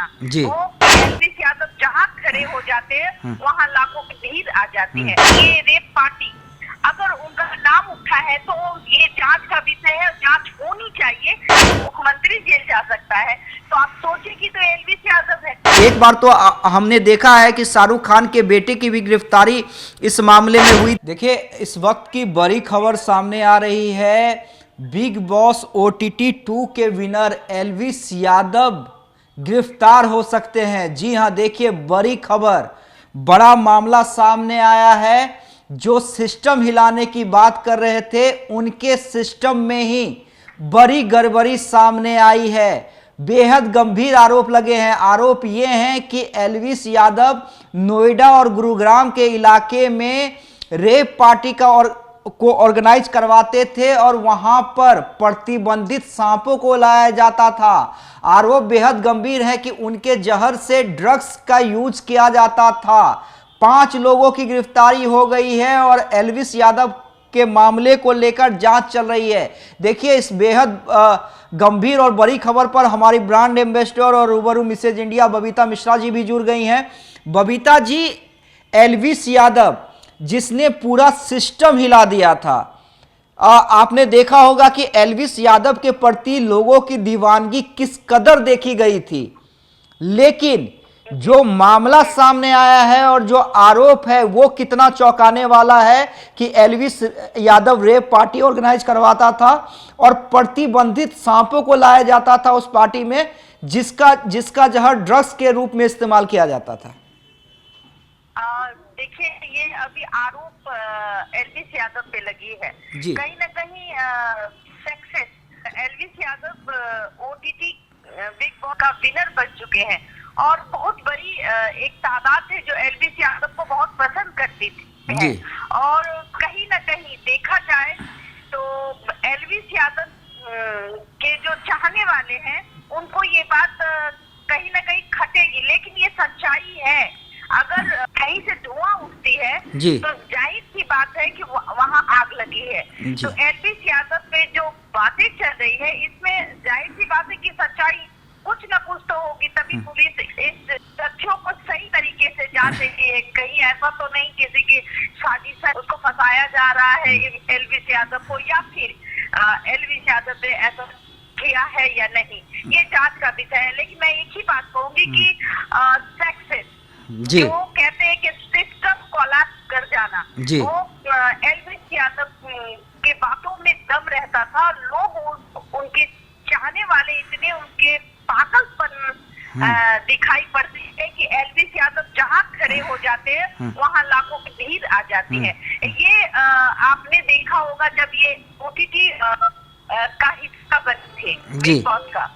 जाना। जी। वो एलविस यादव जहाँ खड़े हो जाते हैं वहाँ लाखों की भीड़ आ जाती है। ये रेप पार्टी अगर उनका नाम उठा है तो ये जांच का विषय है, जांच होनी चाहिए। मुख्यमंत्री जेल जा सकता है, तो आप सोचिए कि तो एलविस यादव है। एक बार तो हमने देखा है कि शाहरुख खान के बेटे की भी गिरफ्तारी इस मामले में हुई। देखिए, इस वक्त की बड़ी खबर सामने आ रही है, बिग बॉस OTT 2 के विनर एलविस यादव गिरफ्तार हो सकते हैं। जी हां, देखिए बड़ी खबर, बड़ा मामला सामने आया है। जो सिस्टम हिलाने की बात कर रहे थे, उनके सिस्टम में ही बड़ी गड़बड़ी सामने आई है। बेहद गंभीर आरोप लगे हैं। आरोप ये हैं कि एलविस यादव नोएडा और गुरुग्राम के इलाके में रेप पार्टी को ऑर्गेनाइज करवाते थे और वहां पर प्रतिबंधित सांपों को लाया जाता था। आरोप बेहद गंभीर है कि उनके जहर से ड्रग्स का यूज किया जाता था। 5 लोगों की गिरफ्तारी हो गई है और एलविस यादव के मामले को लेकर जांच चल रही है। देखिए, इस बेहद गंभीर और बड़ी खबर पर हमारी ब्रांड एम्बेसडर और रूबरू मिसेज इंडिया बबीता मिश्रा जी भी जुड़ गई हैं। बबीता जी, एलविस यादव जिसने पूरा सिस्टम हिला दिया था, आपने देखा होगा कि एलविस यादव के प्रति लोगों की दीवानगी किस कदर देखी गई थी। लेकिन जो मामला सामने आया है और जो आरोप है वो कितना चौंकाने वाला है कि Elvish Yadav rave party organise करवाता था और प्रतिबंधित सांपों को लाया जाता था उस पार्टी में, जिसका जहर ड्रग्स के रूप में इस्तेमाल किया जाता था। देखिए, ये अभी आरोप एलविस यादव पे लगी है। कहीं ना कहीं success Elvis Yadav OTT big boss का विनर बन चुके हैं और बहुत बड़ी एक तादाद है जो एलविस यादव को बहुत पसंद करती थी। और कहीं ना कहीं देखा जाए तो एलविस यादव के जो चाहने वाले हैं उनको ये बात कहीं ना कहीं खटेगी, लेकिन ये सच्चाई है। अगर कहीं से धुआं उठती है तो जाहिर सी बात है कि वहां आग लगी है। तो एलविस यादव पे जो बातें चल रही है, इसमें जाहिर सी बात है कि सच्चाई कुछ न कुछ तो होगी, तभी पुलिस इस तथ्यों को सही तरीके से जांचेगी। कहीं ऐसा तो नहीं किसी की साजिश से उसको फंसाया जा रहा है एलविस यादव को, या फिर एलविस यादव ने ऐसा किया है या नहीं, ये जांच का विषय है। लेकिन मैं एक ही बात कहूंगी कि सक्सेस जो कहते हैं कि सिस्टम कोलैप्स कर जाना, वो एलविस यादव के बातों में दम रहता था। लोग उनके चाहने वाले इतने उनके पागलपन दिखाई पड़ती है कि एलविस यादव जहाँ खड़े हो जाते हैं वहाँ लाखों की भीड़ आ जाती है। ये आपने देखा होगा जब ये OTT का हिस्सा बने थे बिग बॉस का,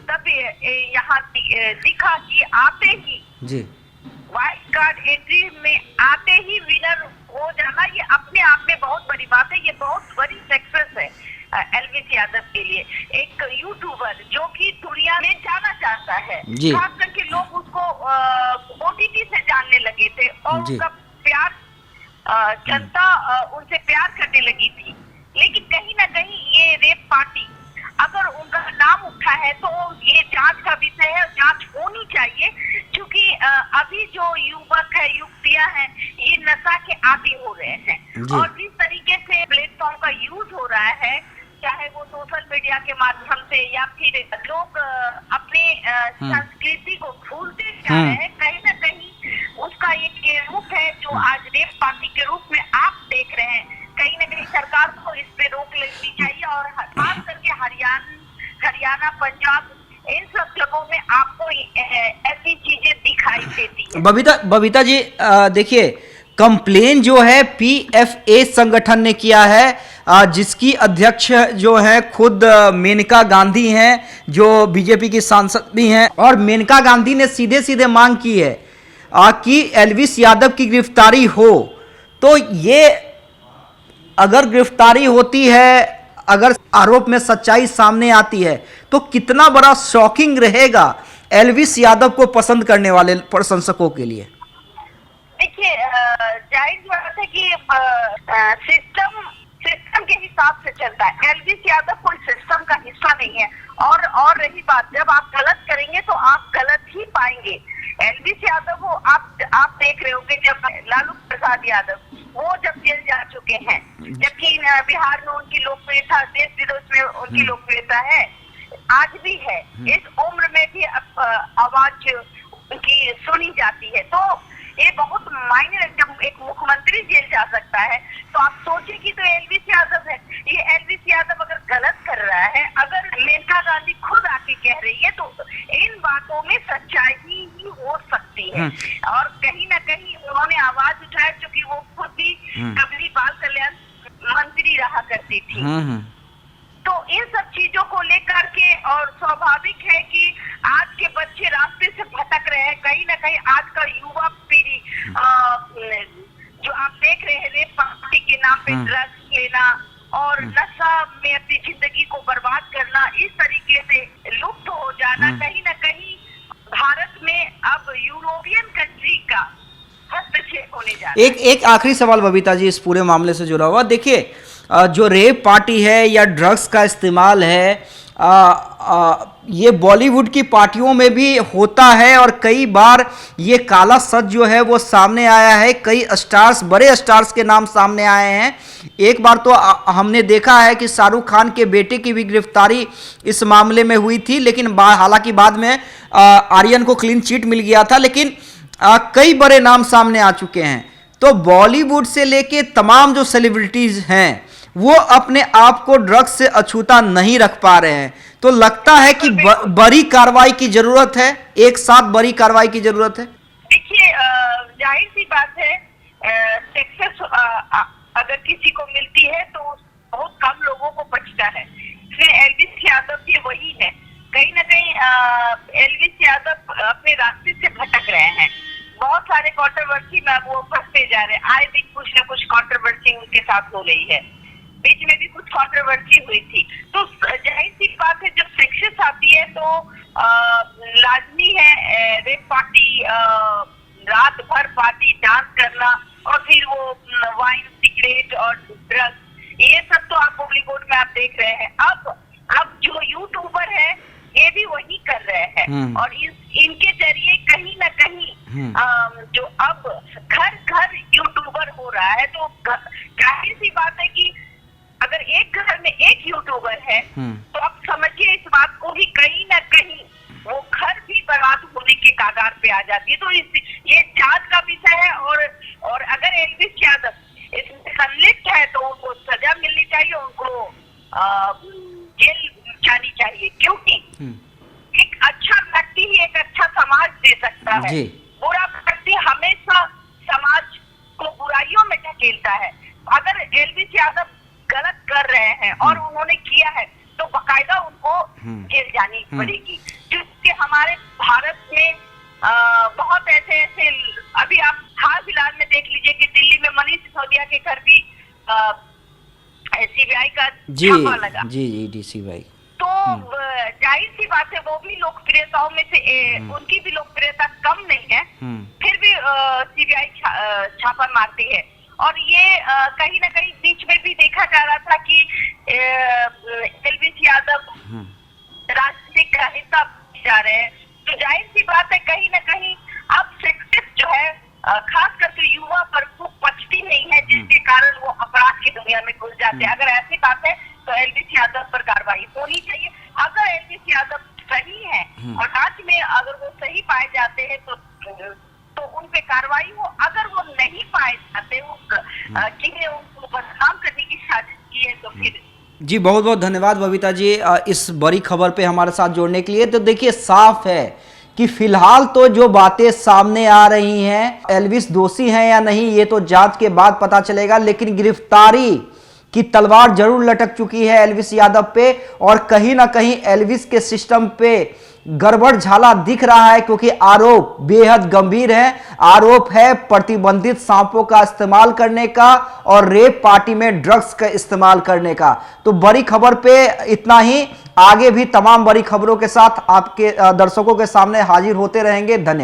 तब यहाँ दिखा कि आते ही वाइल्ड कार्ड एंट्री में आते ही विनर हो जाना, ये अपने आप में बहुत बड़ी बात है। ये बहुत बड़ी सक्सेस है एलविस यादव के लिए। एक यूट्यूबर जो कि दुनिया में जाना चाहता है, खास करके लोग उसको OTT से जानने लगे थे और उनका प्यार जनता उनसे प्यार करने लगी थी। लेकिन कहीं ना कहीं ये रेप पार्टी अगर उनका नाम उठा है तो ये जांच का विषय है, जांच होनी चाहिए। क्योंकि अभी जो युवक है, युवतियां हैं, ये नशा के आदी हो रहे हैं और जिस तरीके से प्लेटफॉर्म का यूज हो रहा है, चाहे वो सोशल मीडिया के माध्यम से या फिर लोग अपने संस्कृति को भूलते जा रहे हैं, कहीं ना कहीं उसका एक रूप है जो आज रेप पार्टी के रूप में आप देख रहे हैं। कहीं ना कहीं सरकार को इस पे रोक लेनी चाहिए और खास करके हरियाणा, पंजाब, इन सब जगहों में आपको ऐसी चीजें दिखाई देती है। बबीता जी, देखिए, कंप्लेन जो है PFA संगठन ने किया है, जिसकी अध्यक्ष जो है खुद मेनका गांधी हैं, जो बीजेपी की सांसद भी हैं। और मेनका गांधी ने सीधे सीधे मांग की है कि एलविस यादव की गिरफ्तारी हो। तो ये अगर गिरफ्तारी होती है, अगर आरोप में सच्चाई सामने आती है, तो कितना बड़ा शॉकिंग रहेगा एलविस यादव को पसंद करने वाले प्रशंसकों के लिए। देखिए, जाहिर बात है कि सिस्टम सिस्टम के हिसाब से चलता है। एलविस यादव कोई सिस्टम का हिस्सा नहीं है। और रही बात, जब आप गलत करेंगे तो आप गलत ही पाएंगे। एलविस यादव वो आप देख रहे होंगे, जब लालू प्रसाद यादव वो जब जेल जा चुके हैं, जबकि बिहार में उनकी लोकप्रियता, देश विदेश में उनकी लोकप्रियता है, आज भी है। इस उम्र में भी आवाज उनकी सुनी जाती है। तो ये बहुत मायने, जब एक मुख्यमंत्री जेल जा सकता है तो आप सोचिए कि तो एलविस यादव है। ये एलविस यादव अगर गलत कर रहा है, अगर मेनका गांधी खुद आके कह रही है, तो इन बातों में सच्चाई ही हो सकती है। और कहीं ना कहीं उन्होंने आवाज उठाया, क्योंकि वो खुद भी कभी बाल कल्याण मंत्री रहा करती थी। तो इन सब चीजों को लेकर के, और स्वाभाविक है कि आज के बच्चे रास्ते से भटक रहे हैं। कहीं ना कहीं आज का युवा पीढ़ी, जो आप देख रहे हैं, रेप पार्टी के नाम पे ड्रग्स लेना और नशा में अपनी जिंदगी को बर्बाद करना, इस तरीके से लुप्त हो जाना, कहीं ना कहीं भारत में अब यूरोपियन कंट्री का हस्तक्षेप होने जा रहा है। एक आखिरी सवाल बबीता जी, इस पूरे मामले से जुड़ा हुआ। देखिए, जो रेप पार्टी है या ड्रग्स का इस्तेमाल है, ये बॉलीवुड की पार्टियों में भी होता है, और कई बार ये काला सच जो है वो सामने आया है। कई स्टार्स, बड़े स्टार्स के नाम सामने आए हैं। एक बार तो हमने देखा है कि शाहरुख खान के बेटे की भी गिरफ्तारी इस मामले में हुई थी, लेकिन हालांकि बाद में आर्यन को क्लीन चिट मिल गया था, लेकिन कई बड़े नाम सामने आ चुके हैं। तो बॉलीवुड से लेके तमाम जो सेलिब्रिटीज हैं वो अपने आप को ड्रग्स से अछूता नहीं रख पा रहे हैं। तो लगता है कि बड़ी कार्रवाई की जरूरत है, एक साथ बड़ी कार्रवाई की जरूरत है। देखिए, जाहिर सी बात है, सक्सेस अगर किसी को मिलती है तो बहुत कम लोगों को बचता है। इसलिए एलविस यादव भी वही है। कहीं ना कहीं एलविस यादव अपने रास्ते से भटक रहे हैं। बहुत सारे कंट्रोवर्सी में वो फंसते जा रहे हैं। आए दिन कुछ ना कुछ कंट्रोवर्सी उनके साथ हो रही है। बीच में भी कुछ कंट्रोवर्सी हुई थी। तो जाहिर सी बात है, जब सक्सेस आती है तो लाजमी है रेप पार्टी, रात भर पार्टी, डांस करना, और फिर वो वाइन, सिगरेट और ड्रग्स, ये सब तो आप बॉलीवुड में आप देख रहे हैं। अब जो यूट्यूबर है ये भी वही कर रहे हैं, और इनके जरिए कहीं ना कहीं जो अब घर घर यूट्यूबर हो रहा है। तो जाहिर सी बात है कि अगर एक घर में एक यूट्यूबर है तो आप समझिए इस बात को भी कहीं ना कहीं वो घर भी बर्बाद होने के कागार पे आ जाती है। तो ये जांच का विषय है, और अगर एलविस यादव इसमें संलिप्त है तो उनको सजा मिलनी चाहिए, उनको जेल जानी चाहिए, क्योंकि एक अच्छा व्यक्ति ही एक अच्छा समाज दे सकता है। बुरा व्यक्ति हमेशा समाज को बुराइयों में ढकेलता है। अगर एलविस यादव गलत कर रहे हैं और उन्होंने किया है तो बाकायदा उनको जेल जानी पड़ेगी, क्योंकि हमारे भारत में बहुत ऐसे अभी आप हाल फिलहाल में देख लीजिए कि दिल्ली में मनीष सिसोदिया के घर भी सीबीआई का छापा लगा। जी DCBI। तो जाहिर सी बात है, वो भी लोकप्रियताओं में से उनकी भी लोकप्रियता कम नहीं है, फिर भी सीबीआई छापा मारती है। और ये कहीं ना कहीं बीच में भी देखा जा रहा था कि एलविस यादव राजनीतिक का हिस्सा जा रहे हैं। तो जाहिर सी बात है, कहीं ना कहीं अब सक्सेस जो है खास करके युवा पर वो पचती नहीं है, जिसके कारण वो अपराध की दुनिया में घुस जाते हैं। अगर ऐसी बात है तो एलविस यादव पर कार्रवाई होनी चाहिए। अगर एलविस यादव सही है और जांच में अगर वो सही पाए जाते हैं तो उन पे कार्रवाई हो। अगर वो नहीं पाए जाते, जिन्हें उनको बदनाम करने की साजिश की है, तो फिर जी बहुत बहुत धन्यवाद बबीता जी इस बड़ी खबर पे हमारे साथ जोड़ने के लिए। तो देखिए, साफ है कि फिलहाल तो जो बातें सामने आ रही हैं, एलविस दोषी हैं या नहीं ये तो जांच के बाद पता चलेगा, लेकिन गिरफ्तारी की तलवार जरूर लटक चुकी है एलविस यादव पे, और कहीं ना कहीं एलविस के सिस्टम पे गड़बड़ झाला दिख रहा है, क्योंकि आरोप बेहद गंभीर है। आरोप है प्रतिबंधित सांपों का इस्तेमाल करने का और रेप पार्टी में ड्रग्स का इस्तेमाल करने का। तो बड़ी खबर पे इतना ही, आगे भी तमाम बड़ी खबरों के साथ आपके दर्शकों के सामने हाजिर होते रहेंगे। धन्यवाद।